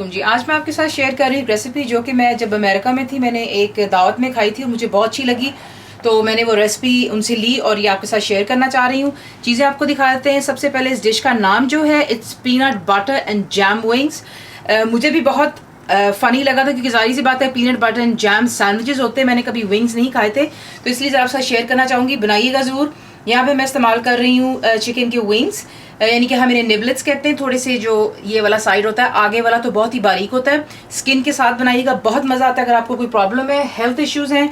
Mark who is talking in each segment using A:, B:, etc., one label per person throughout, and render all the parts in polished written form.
A: वालेकुम जी। आज मैं आपके साथ शेयर कर रही हूँ रेसिपी जो कि मैं जब अमेरिका में थी मैंने एक दावत में खाई थी और मुझे बहुत अच्छी लगी, तो मैंने वो रेसिपी उनसे ली और ये आपके साथ शेयर करना चाह रही हूँ। चीज़ें आपको दिखा देते हैं। सबसे पहले इस डिश का नाम जो है it's peanut butter and jam wings. मुझे भी बहुत फ़नी लगा था क्योंकि जाहिर सी बात है peanut butter and jam sandwiches होते हैं, मैंने कभी विंग्स नहीं खाए थे, तो इसलिए ज़रा आपके साथ शेयर करना चाहूँगी। बनाइएगा ज़रूर। यहाँ पे मैं इस्तेमाल कर रही हूँ चिकन के विंग्स, यानी कि हम इन्हें निबलेट्स कहते हैं। थोड़े से जो ये वाला साइड होता है, आगे वाला तो बहुत ही बारीक होता है। स्किन के साथ बनाइएगा, बहुत मज़ा आता है। अगर आपको कोई प्रॉब्लम है, हेल्थ इश्यूज़ हैं,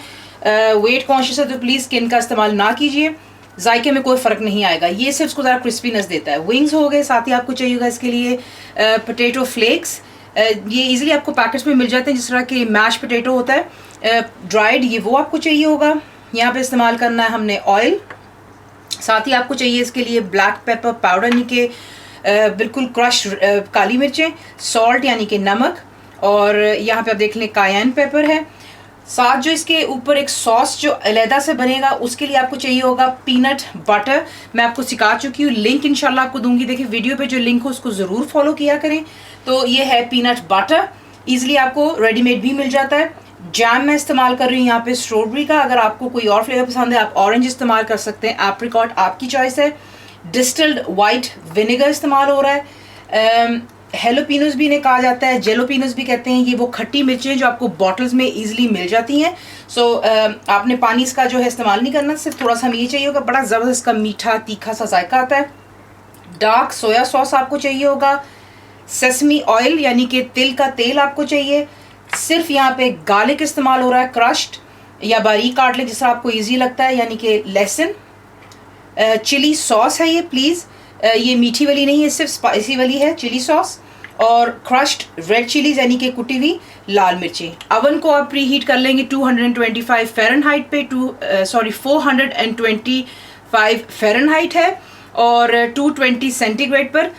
A: वेट कॉन्शियस है, तो प्लीज़ स्किन का इस्तेमाल ना कीजिए। जायके में कोई फ़र्क नहीं आएगा। ये सिर्फ उसको ज़रा क्रिस्पीनेस देता है। विंग्स हो गए, साथ ही आपको चाहिए होगा इसके लिए पोटैटो फ्लेक्स। ये इजीली आपको पैकेट्स में मिल जाते हैं, जिस तरह के मैश पोटैटो होता है ड्राइड, ये वो आपको चाहिए होगा। यहाँ पे इस्तेमाल करना है हमने ऑयल। साथ ही आपको चाहिए इसके लिए ब्लैक पेपर पाउडर, यानी कि बिल्कुल क्रश काली मिर्चें, सॉल्ट यानी कि नमक, और यहाँ पे आप देख लें कायन पेपर है। साथ जो इसके ऊपर एक सॉस जो अलहदा से बनेगा उसके लिए आपको चाहिए होगा पीनट बटर। मैं आपको सिखा चुकी हूँ, लिंक इंशाल्लाह आपको दूंगी। देखिए वीडियो पे जो लिंक हो उसको ज़रूर फॉलो किया करें। तो ये है पीनट बटर, ईजिली आपको रेडीमेड भी मिल जाता है। जैम मैं इस्तेमाल कर रही हूँ यहाँ पे स्ट्रॉबेरी का। अगर आपको कोई और फ्लेवर पसंद है आप ऑरेंज इस्तेमाल कर सकते हैं, एप्रिकॉट आपकी चॉइस है। डिस्टिल्ड वाइट विनेगर इस्तेमाल हो रहा है। हेलोपिनोस भी इन्हें कहा जाता है, जेलोपिनोस भी कहते हैं। ये वो खट्टी मिर्चें जो आपको बॉटल्स में इजीली मिल जाती हैं। सो आपने पानी इसका जो है इस्तेमाल नहीं करना, सिर्फ थोड़ा सा हमें ये चाहिए होगा। बड़ा ज़बरदस्त का मीठा तीखा सा जायका आता है। डार्क सोया सॉस आपको चाहिए होगा। सेसमी ऑयल यानी कि तिल का तेल आपको चाहिए। सिर्फ यहाँ पे गार्लिक इस्तेमाल हो रहा है, क्रश्ड या बारीक काट ले जिस तरह आपको इजी लगता है, यानी कि लहसुन। चिली सॉस है ये, प्लीज़ ये मीठी वाली नहीं है, सिर्फ स्पाइसी वाली है चिली सॉस। और क्रश्ड रेड चिलीज यानी कि कुटी हुई लाल मिर्ची। अवन को आप प्री हीट कर लेंगे 225 फ़ारेनहाइट पे, 425 फ़ारेनहाइट है, और 220 सेंटीग्रेड पर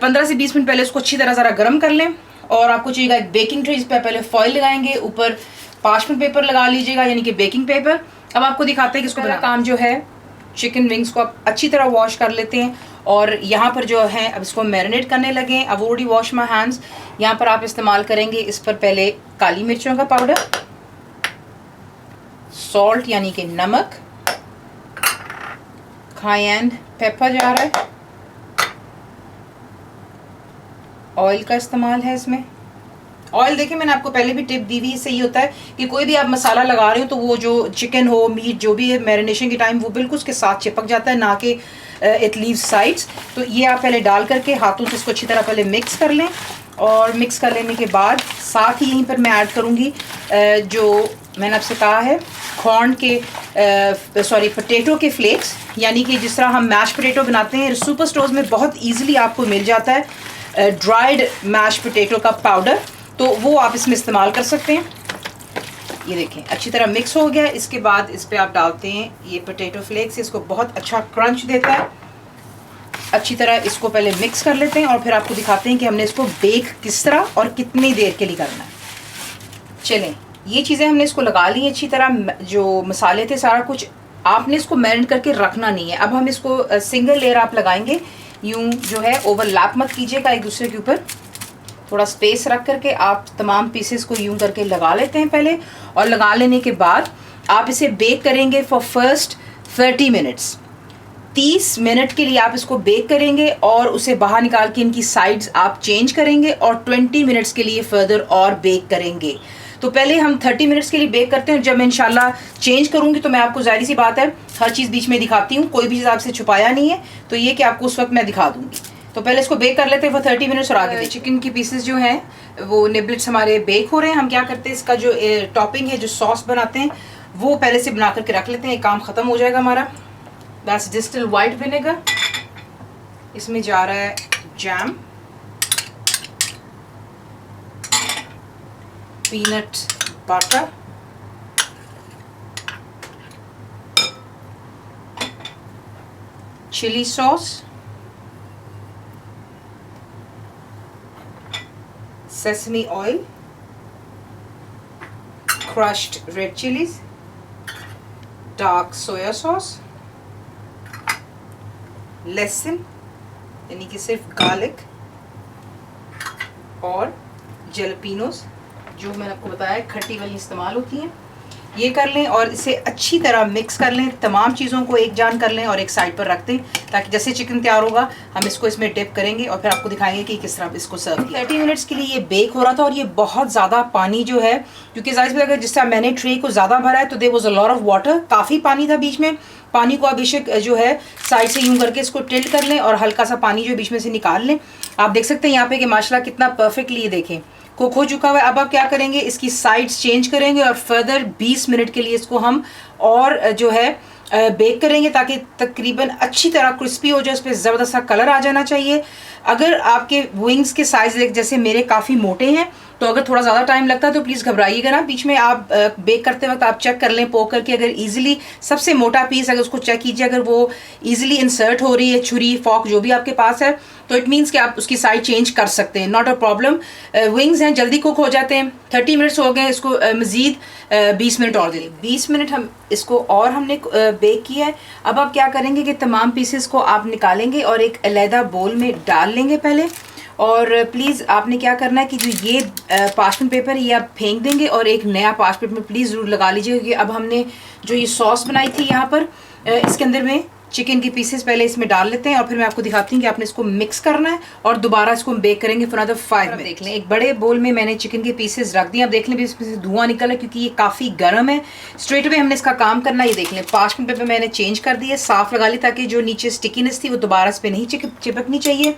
A: 15 से 20 मिनट पहले उसको अच्छी तरह ज़रा गर्म कर लें। और आपको चाहिएगा एक बेकिंग ट्रे, जिस पर पहले फॉइल लगाएंगे, ऊपर पार्चमेंट पेपर लगा लीजिएगा यानी कि बेकिंग पेपर। अब आपको दिखाते हैं कि इसको बनाना। काम जो है चिकन विंग्स को आप अच्छी तरह वॉश कर लेते हैं, और यहाँ पर जो है अब इसको मैरिनेट करने लगे हैं। अब ऑलरेडी वॉश माई हैंड्स। यहाँ पर आप इस्तेमाल करेंगे इस पर पहले काली मिर्चों का पाउडर, सॉल्ट यानी कि नमक, कायन पेपर जा रहा है, ऑयल का इस्तेमाल है इसमें। ऑयल देखिए मैंने आपको पहले भी टिप दी हुई, इससे ये होता है कि कोई भी आप मसाला लगा रहे हो तो वो जो चिकन हो, मीट जो भी है, मैरिनेशन के टाइम वो बिल्कुल उसके साथ चिपक जाता है, ना कि इट लीव्स साइड्स। तो ये आप पहले डाल करके हाथों से इसको अच्छी तरह पहले मिक्स कर लें, और मिक्स कर लेने के बाद साथ ही यहीं पर मैं ऐड करूँगी जो मैंने आपसे कहा है कॉर्न के पोटैटो के फ्लेक्स, यानी कि जिस तरह हम मैश पोटैटो बनाते हैं सुपर स्टोर्स में बहुत ईजिली आपको मिल जाता है ड्राइड मैश पोटैटो का पाउडर, तो वो आप इसमें इस्तेमाल कर सकते हैं। ये देखें अच्छी तरह मिक्स हो गया। इसके बाद इस पर आप डालते हैं ये पोटैटो फ्लेक्स, इसको बहुत अच्छा क्रंच देता है। अच्छी तरह इसको पहले मिक्स कर लेते हैं और फिर आपको दिखाते हैं कि हमने इसको बेक किस तरह और कितनी देर के लिए करना है। चलें, ये चीज़ें हमने इसको लगा ली अच्छी तरह, जो मसाले थे सारा कुछ। आपने इसको मैरिनेट करके रखना नहीं है। अब हम इसको सिंगल लेयर आप लगाएंगे, यूँ जो है ओवरलैप मत कीजिएगा एक दूसरे के ऊपर, थोड़ा स्पेस रख करके आप तमाम पीसेस को यूं करके लगा लेते हैं पहले। और लगा लेने के बाद आप इसे बेक करेंगे फॉर फर्स्ट 30 मिनट्स। 30 मिनट के लिए आप इसको बेक करेंगे और उसे बाहर निकाल के इनकी साइड्स आप चेंज करेंगे, और 20 मिनट्स के लिए फर्दर और बेक करेंगे। तो पहले हम 30 मिनट्स के लिए बेक करते हैं। जब मैं इंशाल्लाह चेंज करूँगी तो मैं आपको जाहिर सी बात है हर चीज़ बीच में दिखाती हूँ, कोई भी चीज़ आपसे छुपाया नहीं है, तो ये कि आपको उस वक्त मैं दिखा दूँगी। तो पहले इसको बेक कर लेते हैं फॉर 30 मिनट्स। और आगे चिकन की पीसेस जो हैं वो निबलेट्स हमारे बेक हो रहे हैं। हम क्या करते हैं, इसका जो टॉपिंग है, जो सॉस बनाते हैं, वो पहले से बना करके रख लेते हैं, काम ख़त्म हो जाएगा हमारा। That's distilled white vinegar. इसमें जा रहा है jam, peanut butter, chilli sauce, sesame oil, crushed red chilies, dark soya sauce, लहसुन यानी कि सिर्फ गार्लिक, और जलपीनोस, जो मैंने आपको बताया खट्टी वाली इस्तेमाल होती हैं, ये कर लें और इसे अच्छी तरह मिक्स कर लें। तमाम चीज़ों को एक जान कर लें और एक साइड पर रख दें, ताकि जैसे चिकन तैयार होगा हम इसको इसमें डिप करेंगे और फिर आपको दिखाएंगे कि किस तरह इसको सर्व किया। 30 मिनट्स के लिए ये बेक हो रहा था और ये बहुत ज़्यादा पानी जो है, क्योंकि जाहिर सी अगर जिस तरह मैंने ट्रे को ज़्यादा भरा है तो there was a lot of water, काफ़ी पानी था बीच में। पानी को आप बेशक जो है साइड से यूं करके इसको टिल्ट कर लें और हल्का सा पानी जो बीच में से निकाल लें। आप देख सकते हैं यहाँ पे कि माशाल्लाह कितना परफेक्टली, ये देखें कुक हो चुका हुआ है। अब आप क्या करेंगे, इसकी साइड्स चेंज करेंगे और फर्दर 20 मिनट के लिए इसको हम और जो है बेक करेंगे, ताकि तकरीबन अच्छी तरह क्रिस्पी हो जाए, उस पर ज़बरदस्त सा कलर आ जाना चाहिए। अगर आपके विंग्स के साइज़ जैसे मेरे काफ़ी मोटे हैं तो अगर थोड़ा ज़्यादा टाइम लगता है तो प्लीज़ घबराइएगा ना। बीच में आप बेक करते वक्त आप चेक कर लें पोक करके, अगर इजीली सबसे मोटा पीस अगर उसको चेक कीजिए, अगर वो इजीली इंसर्ट हो रही है, छुरी फॉक जो भी आपके पास है, तो इट मीन्स कि आप उसकी साइड चेंज कर सकते हैं, नॉट अ प्रॉब्लम। विंग्स हैं जल्दी कुक हो जाते हैं। 30 मिनट्स हो गए, इसको मज़ीद 20 मिनट और दें। 20 मिनट हम इसको और हमने बेक किया है। अब आप क्या करेंगे कि तमाम पीसेस को आप निकालेंगे और एक अलहदा बोल में डाल लेंगे पहले। और प्लीज़ आपने क्या करना है कि जो ये पार्चमेंट पेपर ये आप फेंक देंगे और एक नया पार्चमेंट में प्लीज़ ज़रूर लगा लीजिए, क्योंकि अब हमने जो ये सॉस बनाई थी यहाँ पर इसके अंदर में चिकन के पीसेस पहले इसमें डाल लेते हैं और फिर मैं आपको दिखाती हूँ कि आपने इसको मिक्स करना है और दोबारा इसको हम बेक करेंगे फॉर अनदर 5 मिनट। देख लें, एक बड़े बोल में मैंने चिकन के पीसेस रख दिए। आप देख लें इसमें से धुआं निकला क्योंकि ये काफ़ी गर्म है। स्ट्रेट अवे हमने इसका काम करना है। ये देख लें, पार्चमेंट पेपर मैंने चेंज कर दिए, साफ़ लगा ली ताकि जो नीचे स्टिकीनेस थी वो दोबारा इस पर नहीं चिपकनी चाहिए।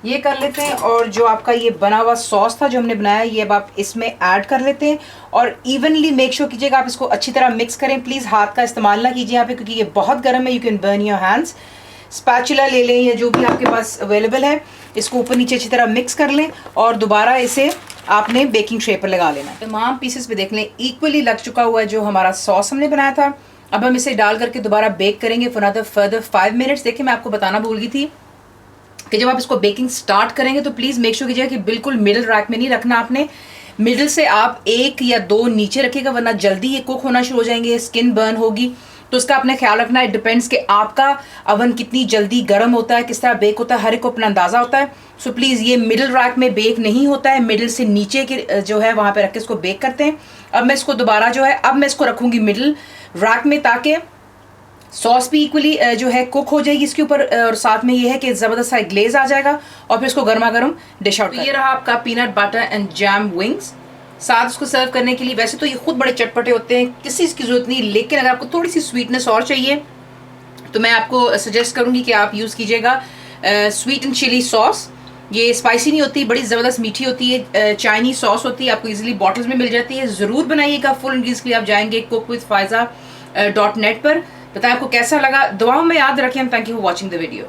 A: ये कर लेते हैं और जो आपका ये बना हुआ सॉस था जो हमने बनाया, ये अब आप इसमें ऐड कर लेते हैं और इवनली मेक श्योर कीजिएगा आप इसको अच्छी तरह मिक्स करें। प्लीज़ हाथ का इस्तेमाल ना कीजिए यहाँ पे, क्योंकि ये बहुत गर्म है। You can burn your hands. Spatula ले लें या जो भी आपके पास अवेलेबल है, इसको ऊपर नीचे अच्छी तरह मिक्स कर लें और दोबारा इसे आपने बेकिंग ट्रे पर लगा लेना है। तमाम पीसेस पे देख लें इक्वली लग चुका हुआ है जो हमारा सॉस हमने बनाया था। अब हम इसे डाल करके दोबारा बेक करेंगे फॉर अनदर फर्दर 5 मिनट्स। देखिए, मैं आपको बताना भूल गई थी कि जब आप इसको बेकिंग स्टार्ट करेंगे तो प्लीज़ मेक श्योर कीजिएगा कि बिल्कुल मिडिल रैक में नहीं रखना आपने। मिडिल से आप 1 या 2 नीचे रखिएगा, वरना जल्दी ये कुक होना शुरू हो जाएंगे, स्किन बर्न होगी। तो उसका आपने ख्याल रखना है। डिपेंड्स कि आपका अवन कितनी जल्दी गर्म होता है, किस तरह बेक होता है, हर एक को अपना अंदाज़ा होता है। सो प्लीज़ ये मिडिल रैक में बेक नहीं होता है, मिडिल से नीचे के जो है वहाँ पे रख के इसको बेक करते हैं। अब मैं इसको दोबारा जो है अब मैं इसको रखूँगी मिडिल रैक में, ताकि सॉस भी इक्वली जो है कुक हो जाएगी इसके ऊपर और साथ में ये है कि ज़बरदस्त सा ग्लेज आ जाएगा और फिर इसको गर्मा गर्म डिश आउट। ये रहा आपका peanut butter and jam wings. साथ उसको सर्व करने के लिए, वैसे तो ये खुद बड़े चटपटे होते हैं, किसी इसकी ज़रूरत नहीं, लेकिन अगर आपको थोड़ी सी स्वीटनेस और चाहिए तो मैं आपको सजेस्ट करूँगी कि आप यूज़ कीजिएगा स्वीट एंड चिली सॉस। ये स्पाइसी नहीं होती, बड़ी ज़बरदस्त मीठी होती है, चाइनीज सॉस होती है, आपको इजीली बॉटल्स में मिल जाती है। ज़रूर बनाइएगा। फुल इंग्रीडिएंट्स के लिए आप जाएंगे cookWithFaiza.net पर। बताएं आपको कैसा लगा। दुआओं में याद रखें। Thank you for watching the video.